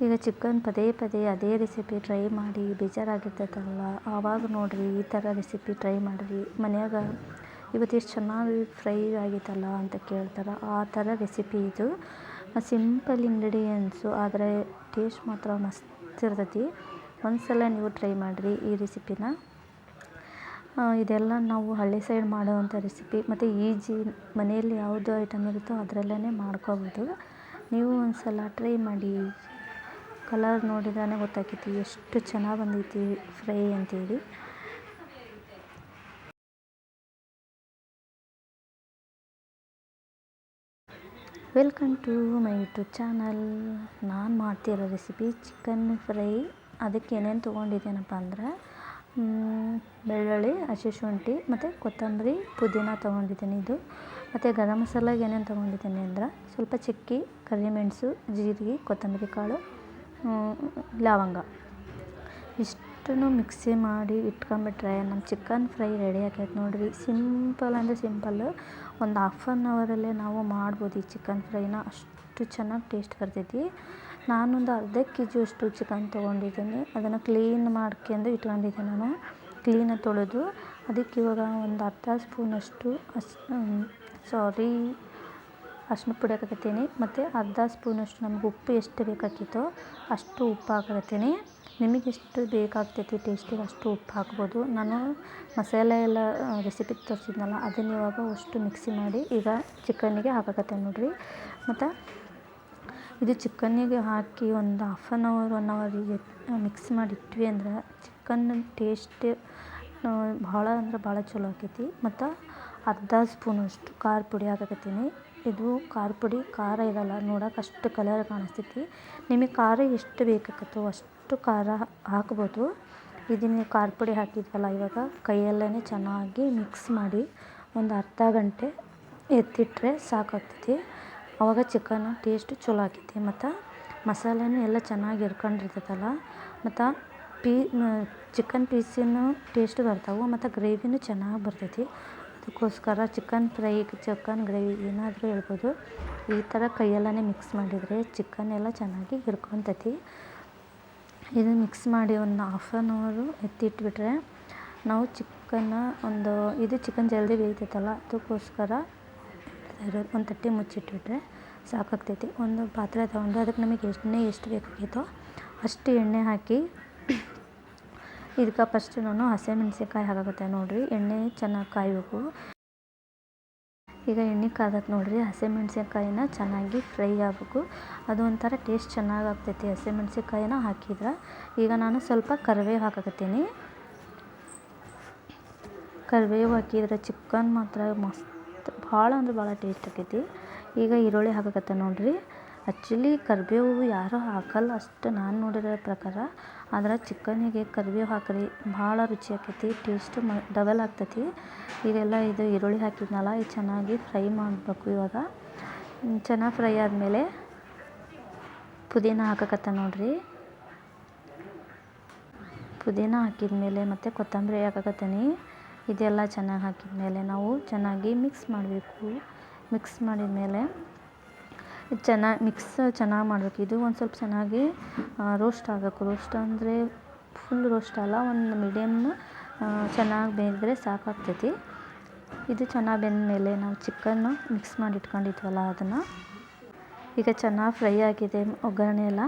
ಈಗ ಚಿಕನ್ ಪದೇ ಪದೇ ಅದೇ ರೆಸಿಪಿ ಟ್ರೈ ಮಾಡಿ ಬೇಜಾರಾಗಿರ್ತೈತಲ್ಲ, ಆವಾಗ ನೋಡಿರಿ ಈ ಥರ ರೆಸಿಪಿ ಟ್ರೈ ಮಾಡಿರಿ. ಮನ್ಯಾಗ ಇವತ್ತು ಎಷ್ಟು ಚೆನ್ನಾಗಿ ಫ್ರೈ ಆಗಿತ್ತಲ್ಲ ಅಂತ ಕೇಳ್ತಾರೆ. ಆ ಥರ ರೆಸಿಪಿ ಇದು. ಸಿಂಪಲ್ ಇಂಗ್ರೀಡಿಯೆಂಟ್ಸು, ಆದರೆ ಟೇಸ್ಟ್ ಮಾತ್ರ ಮಸ್ತ್ ಇರ್ತೈತಿ. ಒಂದು ಸಲ ನೀವು ಟ್ರೈ ಮಾಡಿರಿ ಈ ರೆಸಿಪಿನ. ಇದೆಲ್ಲ ನಾವು ಹಳ್ಳಿ ಸೈಡ್ ಮಾಡೋವಂಥ ರೆಸಿಪಿ, ಮತ್ತು ಈಜಿ, ಮನೆಯಲ್ಲಿ ಯಾವುದು ಐಟಮ್ ಇರುತ್ತೋ ಅದರಲ್ಲೇ ಮಾಡ್ಕೋಬೋದು. ನೀವು ಒಂದು ಸಲ ಟ್ರೈ ಮಾಡಿ. ಕಲರ್ ನೋಡಿದ್ರೆ ಗೊತ್ತಾಗ್ತೈತಿ ಎಷ್ಟು ಚೆನ್ನಾಗಿ ಬಂದೈತಿ ಫ್ರೈ ಅಂತೇಳಿ. Welcome to my YouTube channel. ನಾನು ಮಾಡ್ತಿರೋ ರೆಸಿಪಿ ಚಿಕನ್ ಫ್ರೈ. ಅದಕ್ಕೆ ಏನೇನು ತೊಗೊಂಡಿದ್ದೇನಪ್ಪ ಅಂದ್ರೆ ಬೆಳ್ಳುಳ್ಳಿ, ಹಸಿಶುಂಠಿ ಮತ್ತು ಕೊತ್ತಂಬರಿ, ಪುದೀನ ತೊಗೊಂಡಿದ್ದೀನಿ ಇದು. ಮತ್ತು ಗರಂ ಮಸಾಲಾಗೆ ಏನೇನು ತೊಗೊಂಡಿದ್ದೀನಿ ಅಂದ್ರೆ ಸ್ವಲ್ಪ ಚಕ್ಕೆ, ಕರಿಮೆಣಸು, ಜೀರಿಗೆ, ಕೊತ್ತಂಬರಿ ಕಾಳು, ಲವಂಗ ಇಷ್ಟನ್ನು ಮಿಕ್ಸಿ ಮಾಡಿ ಇಟ್ಕೊಂಬಿಟ್ರೆ ನಮ್ಮ ಚಿಕನ್ ಫ್ರೈ ರೆಡಿ ಆಗೈತೆ ನೋಡಿರಿ. ಸಿಂಪಲ್ ಅಂದರೆ ಸಿಂಪಲ್ಲು. ಒಂದು ಹಾಫ್ ಆನ್ ಅವರಲ್ಲೇ ನಾವು ಮಾಡ್ಬೋದು ಈ ಚಿಕನ್ ಫ್ರೈನ. ಅಷ್ಟು ಚೆನ್ನಾಗಿ ಟೇಸ್ಟ್ ಬರ್ತೈತಿ. ನಾನೊಂದು ಅರ್ಧ ಕೆ ಜಿಯಷ್ಟು ಚಿಕನ್ ತೊಗೊಂಡಿದ್ದೀನಿ. ಅದನ್ನು ಕ್ಲೀನ್ ಮಾಡ್ಕೊಂಡು ಇಟ್ಕೊಂಡಿದ್ದೆ ನಾನು. ಕ್ಲೀನಾಗಿ ತೊಳೆದು ಅದಕ್ಕೆ ಇವಾಗ ಒಂದು ಅರ್ಧ ಸ್ಪೂನಷ್ಟು ಅರ್ಶಿನ ಪುಡಿ ಹಾಕಕತ್ತೀನಿ. ಮತ್ತು ಅರ್ಧ ಸ್ಪೂನಷ್ಟು ನಮ್ಗೆ ಉಪ್ಪು ಎಷ್ಟು ಬೇಕಾಗಿತ್ತೋ ಅಷ್ಟು ಉಪ್ಪು ಹಾಕಕತ್ತೀನಿ. ನಿಮಗೆ ಎಷ್ಟು ಬೇಕಾಗ್ತೈತಿ ಟೇಸ್ಟಿಗೆ ಅಷ್ಟು ಉಪ್ಪು ಹಾಕ್ಬೋದು. ನಾನು ಮಸಾಲೆ ಎಲ್ಲ ರೆಸಿಪಿ ತೋರಿಸಿದ್ನಲ್ಲ ಅದನ್ನು ಇವಾಗ ಅಷ್ಟು ಮಿಕ್ಸಿ ಮಾಡಿ ಈಗ ಚಿಕನ್ನಿಗೆ ಹಾಕಕತ್ತೀನಿ ನೋಡಿರಿ. ಮತ್ತು ಇದು ಚಿಕನ್ನಿಗೆ ಹಾಕಿ ಒಂದು ಹಾಫ್ ಆನ್ ಅವರ್ 1 ಅವರಿಗೆ ಮಿಕ್ಸ್ ಮಾಡಿ ಇಟ್ವಿ ಅಂದ್ರೆ ಚಿಕನ್ ಟೇಸ್ಟ್ ಭಾಳ ಅಂದ್ರೆ ಭಾಳ ಚಲೋ ಆಕೈತಿ. ಮತ್ತು ಅರ್ಧ ಸ್ಪೂನಷ್ಟು ಖಾರ ಪುಡಿ ಹಾಕಕತ್ತೀನಿ. ಇದು ಖಾರ ಪುಡಿ ಖಾರ ಇರಲ್ಲ, ನೋಡೋಕೆ ಅಷ್ಟು ಕಲರ್ ಕಾಣಿಸ್ತೈತಿ. ನಿಮಗೆ ಖಾರ ಎಷ್ಟು ಬೇಕಾಗತ್ತೋ ಅಷ್ಟು ಖಾರ ಹಾಕ್ಬೋದು. ಇದನ್ನು ಖಾರ ಪುಡಿ ಹಾಕಿದ್ವಲ್ಲ, ಇವಾಗ ಕೈಯಲ್ಲೇ ಚೆನ್ನಾಗಿ ಮಿಕ್ಸ್ ಮಾಡಿ ಒಂದು ಅರ್ಧ ಗಂಟೆ ಎತ್ತಿಟ್ರೆ ಸಾಕಾಗ್ತೈತಿ. ಆವಾಗ ಚಿಕನ್ ಟೇಸ್ಟ್ ಚಲೋ ಆಕೈತಿ. ಮತ್ತು ಮಸಾಲೆನೂ ಎಲ್ಲ ಚೆನ್ನಾಗಿ ಹಿರ್ಕೊಂಡಿರ್ತೈತಲ್ಲ, ಮತ್ತು ಚಿಕನ್ ಪೀಸಿನ ಟೇಸ್ಟ್ ಬರ್ತಾವೆ, ಮತ್ತು ಗ್ರೇವಿನೂ ಚೆನ್ನಾಗಿ ಬರ್ತೈತಿ. ಅದಕ್ಕೋಸ್ಕರ ಚಿಕನ್ ಫ್ರೈ, ಚಿಕನ್ ಗ್ರೇವಿ ಏನಾದರೂ ಹೇಳ್ಬೋದು. ಈ ಥರ ಕೈಯಲ್ಲೇ ಮಿಕ್ಸ್ ಮಾಡಿದರೆ ಚಿಕನ್ ಎಲ್ಲ ಚೆನ್ನಾಗಿ ಹಿರ್ಕೊತೈತಿ. ಇದು ಮಿಕ್ಸ್ ಮಾಡಿ ಒಂದು ಹಾಫ್ ಆನ್ ಅವರು ಎತ್ತಿಟ್ಬಿಟ್ರೆ ನಾವು ಇದು ಚಿಕನ್ ಜಲ್ದಿ ಬೇಯ್ತೈತಲ್ಲ, ಅದಕ್ಕೋಸ್ಕರ ಒಂದು ತಟ್ಟೆ ಮುಚ್ಚಿಟ್ಬಿಟ್ರೆ ಸಾಕಾಗ್ತೈತಿ. ಒಂದು ಪಾತ್ರೆ ತೊಗೊಂಡು ಅದಕ್ಕೆ ನಮಗೆ ಎಣ್ಣೆ ಎಷ್ಟು ಬೇಕಾಗಿತ್ತೋ ಅಷ್ಟು ಎಣ್ಣೆ ಹಾಕಿ ಇದಕ್ಕೆ ಫಸ್ಟ್ ನಾನು ಹಸಿಮೆಣ್ಸಿನ್ಕಾಯಿ ಹಾಕಕತ್ತೆ ನೋಡಿರಿ. ಎಣ್ಣೆ ಚೆನ್ನಾಗಿ ಕಾಯಬೇಕು. ಈಗ ಎಣ್ಣೆ ಕಾದಕ್ಕೆ ನೋಡಿರಿ, ಹಸಿಮೆಣ್ಸಿನ್ಕಾಯಿನ ಚೆನ್ನಾಗಿ ಫ್ರೈ ಆಗಬೇಕು. ಅದು ಒಂಥರ ಟೇಸ್ಟ್ ಚೆನ್ನಾಗಿ ಆಗ್ತೈತಿ ಹಸಿಮೆಣ್ಸಿನ್ಕಾಯಿನ ಹಾಕಿದ್ರೆ. ಈಗ ನಾನು ಸ್ವಲ್ಪ ಕರಿಬೇವು ಹಾಕಕತ್ತೀನಿ. ಕರಿಬೇವು ಹಾಕಿದ್ರೆ ಚಿಕನ್ ಮಾತ್ರ ಮಸ್ತ್ ಭಾಳ ಅಂದ್ರೆ ಭಾಳ ಟೇಸ್ಟ್ ಆಕೈತಿ. ಈಗ ಈರುಳ್ಳಿ ಹಾಕಕತ್ತೆ ನೋಡಿರಿ. ಆ್ಯಕ್ಚುಲಿ ಕರಿಬೇವು ಯಾರೂ ಹಾಕಲ್ಲ ಅಷ್ಟು ನಾನು ನೋಡಿರೋ ಪ್ರಕಾರ. ಆದರೆ ಚಿಕನ್ನಿಗೆ ಕರಿಬೇವು ಹಾಕಿರಿ ಭಾಳ ರುಚಿ ಆಕೈತಿ, ಟೇಸ್ಟ್ ಡಬಲ್ ಆಗ್ತೈತಿ. ಇದೆಲ್ಲ ಇದು ಈರುಳ್ಳಿ ಹಾಕಿದ್ನಲ್ಲ, ಇದು ಚೆನ್ನಾಗಿ ಫ್ರೈ ಮಾಡಬೇಕು. ಇವಾಗ ಚೆನ್ನಾಗಿ ಫ್ರೈ ಆದಮೇಲೆ ಪುದೀನ ಹಾಕಕತ್ತೆ ನೋಡಿರಿ. ಪುದೀನ ಹಾಕಿದ್ಮೇಲೆ ಮತ್ತು ಕೊತ್ತಂಬರಿ ಹಾಕಕತ್ತೀನಿ. ಇದೆಲ್ಲ ಚೆನ್ನಾಗಿ ಹಾಕಿದ್ಮೇಲೆ ನಾವು ಚೆನ್ನಾಗಿ ಮಿಕ್ಸ್ ಮಾಡಬೇಕು. ಮಿಕ್ಸ್ ಮಾಡಿದ ಮೇಲೆ ಚೆನ್ನಾಗಿ ಮಾಡಬೇಕು. ಇದು ಒಂದು ಸ್ವಲ್ಪ ಚೆನ್ನಾಗಿ ರೋಸ್ಟ್ ಆಗಬೇಕು. ರೋಸ್ಟ್ ಅಂದರೆ ಫುಲ್ ರೋಸ್ಟ್ ಅಲ್ಲ, ಒಂದು ಮೀಡಿಯಮ್ ಚೆನ್ನಾಗಿ ಬೇಯಿದ್ರೆ ಸಾಕಾಗ್ತೈತಿ. ಇದು ಚೆನ್ನಾಗಿ ಬೆಂದಮೇಲೆ ನಾವು ಚಿಕನ್ನು ಮಿಕ್ಸ್ ಮಾಡಿ ಇಟ್ಕೊಂಡಿದ್ವಲ್ಲ ಅದನ್ನು ಈಗ ಚೆನ್ನಾಗಿ ಫ್ರೈ ಆಗಿದೆ ಒಗ್ಗರಣೆ ಎಲ್ಲ.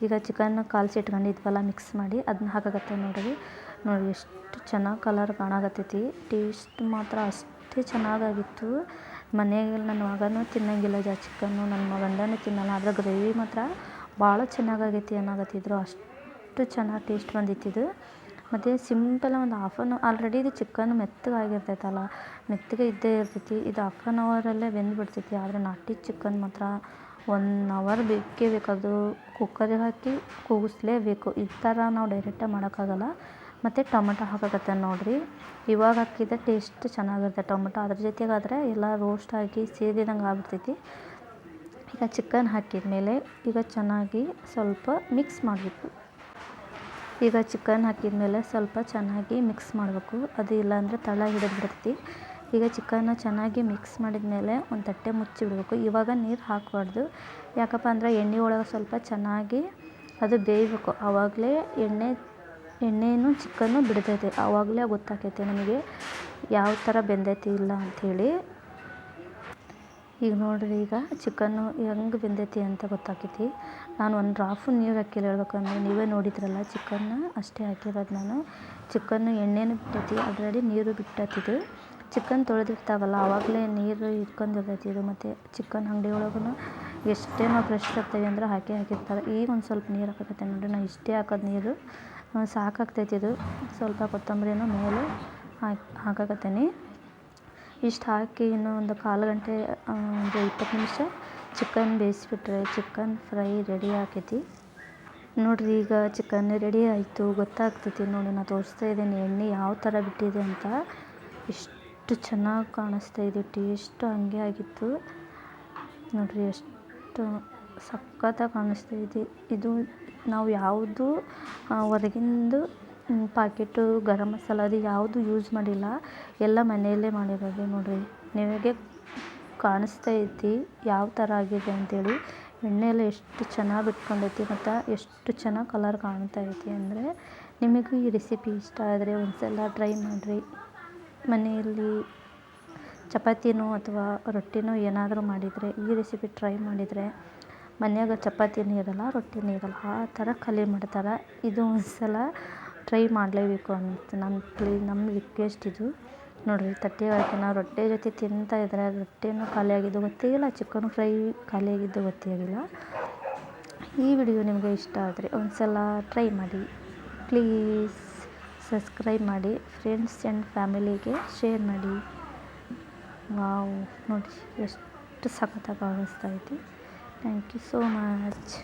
ಈಗ ಚಿಕನ್ ಕಾಲ್ಸಿ ಇಟ್ಕೊಂಡಿದ್ವಲ್ಲ ಮಿಕ್ಸ್ ಮಾಡಿ ಅದನ್ನ ಹಾಕಕತ್ತೆ ನೋಡಿ ಎಷ್ಟು ಚೆನ್ನಾಗಿ ಕಲರ್ ಕಾಣಕತ್ತೈತಿ. ಟೇಸ್ಟ್ ಮಾತ್ರ ಅಷ್ಟೇ ಚೆನ್ನಾಗಾಗಿತ್ತು. ಮನೆಗೆ ನನ್ನ ಮಗನೂ ತಿನ್ನೋಂಗಿಲ್ಲ ಚಿಕನ್ನು, ನನ್ನ ಗಂಡನೂ ತಿನ್ನಲ್ಲ. ಆದರೆ ಗ್ರೇವಿ ಮಾತ್ರ ಭಾಳ ಚೆನ್ನಾಗಾಗೈತಿ ಅನ್ನಕತ್ತಿದ್ರು. ಅಷ್ಟು ಚೆನ್ನಾಗಿ ಟೇಸ್ಟ್ ಬಂದಿತ್ತಿದು. ಮತ್ತು ಸಿಂಪಲ್ ಒಂದು ಹಾಫ್ ಆನ್ ಆಲ್ರೆಡಿ ಇದು ಚಿಕನ್ ಮೆತ್ತಗಾಗಿರ್ತೈತಲ್ಲ, ಮೆತ್ತಗೆ ಇದ್ದೇ ಇರ್ತೈತಿ. ಇದು ಹಾಫ್ ಆನ್ ಅವರಲ್ಲೇ ಬೆಂದುಬಿಡ್ತೈತಿ. ಆದರೆ ನಾಟಿ ಚಿಕನ್ ಮಾತ್ರ 1 ಅವರ್ ಬೇಕೇ ಬೇಕು. ಅದು ಕುಕ್ಕರಿಗೆ ಹಾಕಿ ಕೂಗಿಸ್ಲೇಬೇಕು. ಈ ಥರ ನಾವು ಡೈರೆಕ್ಟಾಗಿ ಮಾಡೋಕ್ಕಾಗಲ್ಲ. ಮತ್ತು ಟೊಮೆಟೊ ಹಾಕಕತ್ತೆ ನೋಡಿರಿ. ಇವಾಗ ಹಾಕಿದ್ರೆ ಟೇಸ್ಟ್ ಚೆನ್ನಾಗಿರುತ್ತೆ ಟೊಮೆಟೊ. ಅದ್ರ ಜೊತೆಗಾದರೆ ಎಲ್ಲ ರೋಸ್ಟ್ ಆಗಿ ಸೇರಿದಂಗೆ ಆಗ್ಬಿಡ್ತೈತಿ. ಈಗ ಚಿಕನ್ ಹಾಕಿದ್ಮೇಲೆ ಈಗ ಚೆನ್ನಾಗಿ ಸ್ವಲ್ಪ ಮಿಕ್ಸ್ ಮಾಡಬೇಕು. ಈಗ ಚಿಕನ್ ಹಾಕಿದ್ಮೇಲೆ ಸ್ವಲ್ಪ ಚೆನ್ನಾಗಿ ಮಿಕ್ಸ್ ಮಾಡಬೇಕು. ಅದು ಇಲ್ಲಾಂದರೆ ತಳ ಹಿಡಿದ್ಬಿಡ್ತೈತಿ. ಈಗ ಚಿಕನ್ನ ಚೆನ್ನಾಗಿ ಮಿಕ್ಸ್ ಮಾಡಿದ್ಮೇಲೆ ಒಂದು ತಟ್ಟೆ ಮುಚ್ಚಿ ಬಿಡಬೇಕು. ಇವಾಗ ನೀರು ಹಾಕಬಾರ್ದು. ಯಾಕಪ್ಪ ಅಂದರೆ ಎಣ್ಣೆ ಒಳಗೆ ಸ್ವಲ್ಪ ಚೆನ್ನಾಗಿ ಅದು ಬೇಯಬೇಕು. ಆವಾಗಲೇ ಎಣ್ಣೆನೂ ಚಿಕನ್ನು ಬಿಡ್ತೈತೆ. ಆವಾಗಲೇ ಗೊತ್ತಾಕೈತೆ ನಮಗೆ ಯಾವ ಥರ ಬೆಂದೈತಿ ಇಲ್ಲ ಅಂಥೇಳಿ. ಈಗ ನೋಡಿರಿ, ಈಗ ಚಿಕನ್ನು ಹೆಂಗೆ ಬೆಂದೈತಿ ಅಂತ ಗೊತ್ತಾಕೈತಿ. ನಾನು ಒಂದು ಡ್ರಾಪು ನೀರು ಹಾಕಿಲ್ಲ ಹೇಳ್ಬೇಕಂದ್ರೆ, ನೀವೇ ನೋಡಿದ್ರಲ್ಲ ಚಿಕನ್ನ ಅಷ್ಟೇ ಹಾಕಿರೋದು ನಾನು. ಚಿಕನ್ನು ಎಣ್ಣೆನೂ ಬಿಟ್ಟೈತಿ, ಆಲ್ರೆಡಿ ನೀರು ಬಿಟ್ಟೈತಿದು. ಚಿಕನ್ ತೊಳೆದಿರ್ತಾವಲ್ಲ ಆವಾಗಲೇ ನೀರು ಇಟ್ಕೊಂಡಿರ್ತೈತಿ ಇದು. ಮತ್ತು ಚಿಕನ್ ಅಂಗಡಿ ಒಳಗೂ ಎಷ್ಟೇ ನಾವು ಫ್ರೆಶ್ ತರ್ತೀವಿ ಅಂದ್ರೆ ಹಾಕಿರ್ತಾರೆ. ಈಗ ಒಂದು ಸ್ವಲ್ಪ ನೀರು ಹಾಕಕತ್ತೆ ನೋಡಿರಿ, ನಾನು ಇಷ್ಟೇ ಹಾಕೋದು ನೀರು, ಸಾಕಾಗ್ತೈತಿ ಇದು. ಸ್ವಲ್ಪ ಕೊತ್ತಂಬರಿನೂ ಮೇಲೆ ಹಾಕಕತ್ತೀನಿ. ಇಷ್ಟು ಹಾಕಿ ಇನ್ನೂ ಒಂದು ಕಾಲು ಗಂಟೆ ಒಂದು 20 ನಿಮಿಷ ಚಿಕನ್ ಬೇಯಿಸಿಬಿಟ್ರೆ ಚಿಕನ್ ಫ್ರೈ ರೆಡಿ ಆಕೈತಿ. ನೋಡಿರಿ, ಈಗ ಚಿಕನ್ ರೆಡಿ ಆಯಿತು, ಗೊತ್ತಾಗ್ತೈತಿ ನೋಡಿ. ನಾನು ತೋರಿಸ್ತಾ ಇದ್ದೀನಿ ಎಣ್ಣೆ ಯಾವ ಥರ ಬಿಟ್ಟಿದೆ ಅಂತ. ಎಷ್ಟು ಚೆನ್ನಾಗಿ ಕಾಣಿಸ್ತಾ ಇದೆ, ಟೇಸ್ಟು ಹಂಗೆ ಆಗಿತ್ತು ನೋಡಿರಿ. ಎಷ್ಟು ಸಖತ್ತಾಗಿ ಕಾಣಿಸ್ತಾ ಇದೆ ಇದು. ನಾವು ಯಾವುದು ಹೊರಗಿಂದು ಪಾಕೆಟು ಗರಂ ಮಸಾಲ ಅದು ಯಾವುದು ಯೂಸ್ ಮಾಡಿಲ್ಲ, ಎಲ್ಲ ಮನೆಯಲ್ಲೇ ಮಾಡಿರೋದು ನೋಡಿರಿ. ನಿಮಗೆ ಕಾಣಿಸ್ತಾ ಐತಿ ಯಾವ ಥರ ಆಗಿದೆ ಅಂಥೇಳಿ. ಎಣ್ಣೆ ಎಲ್ಲ ಎಷ್ಟು ಚೆನ್ನಾಗಿ ಬಿಟ್ಕೊಂಡೈತಿ ಮತ್ತು ಎಷ್ಟು ಚೆನ್ನಾಗಿ ಕಲರ್ ಕಾಣ್ತಾ ಐತಿ ಅಂದರೆ. ನಿಮಗೂ ಈ ರೆಸಿಪಿ ಇಷ್ಟ ಆದರೆ ಒಂದು ಸಲ ಟ್ರೈ ಮಾಡಿರಿ. ಮನೆಯಲ್ಲಿ ಚಪಾತಿನೋ ಅಥವಾ ರೊಟ್ಟಿನೋ ಏನಾದರೂ ಮಾಡಿದರೆ ಈ ರೆಸಿಪಿ ಟ್ರೈ ಮಾಡಿದರೆ ಮನ್ಯಾಗ ಚಪಾತಿನೂ ಇರಲ್ಲ, ರೊಟ್ಟಿನೂ ಇರಲ್ಲ, ಆ ಥರ ಖಾಲಿ ಮಾಡ್ತಾರೆ. ಇದು ಒಂದು ಸಲ ಟ್ರೈ ಮಾಡಲೇಬೇಕು ಅಂತ ನಮ್ಮ ರಿಕ್ವೆಸ್ಟ್ ಇದು. ನೋಡಿರಿ, ತಟ್ಟೆಗೆ ಹಾಕಿ ನಾವು ರೊಟ್ಟಿ ಜೊತೆ ತಿಂತಾ ಇದ್ದರೆ ರೊಟ್ಟಿನೂ ಖಾಲಿಯಾಗಿದ್ದು ಗೊತ್ತೇ ಇಲ್ಲ, ಚಿಕನ್ ಫ್ರೈ ಖಾಲಿಯಾಗಿದ್ದು ಗೊತ್ತೇ ಆಗಿಲ್ಲ. ಈ ವಿಡಿಯೋ ನಿಮಗೆ ಇಷ್ಟ ಆದರೆ ಒಂದು ಸಲ ಟ್ರೈ ಮಾಡಿ. ಪ್ಲೀಸ್ ಸಬ್ಸ್ಕ್ರೈಬ್ ಮಾಡಿ, ಫ್ರೆಂಡ್ಸ್ ಆ್ಯಂಡ್ ಫ್ಯಾಮಿಲಿಗೆ ಶೇರ್ ಮಾಡಿ. ವಾವ್, ನೋಡಿ ಎಷ್ಟು ಸಖತ್ತಾಗಿ ಕಾಣಿಸ್ತಾ ಐತಿ. Thank you so much.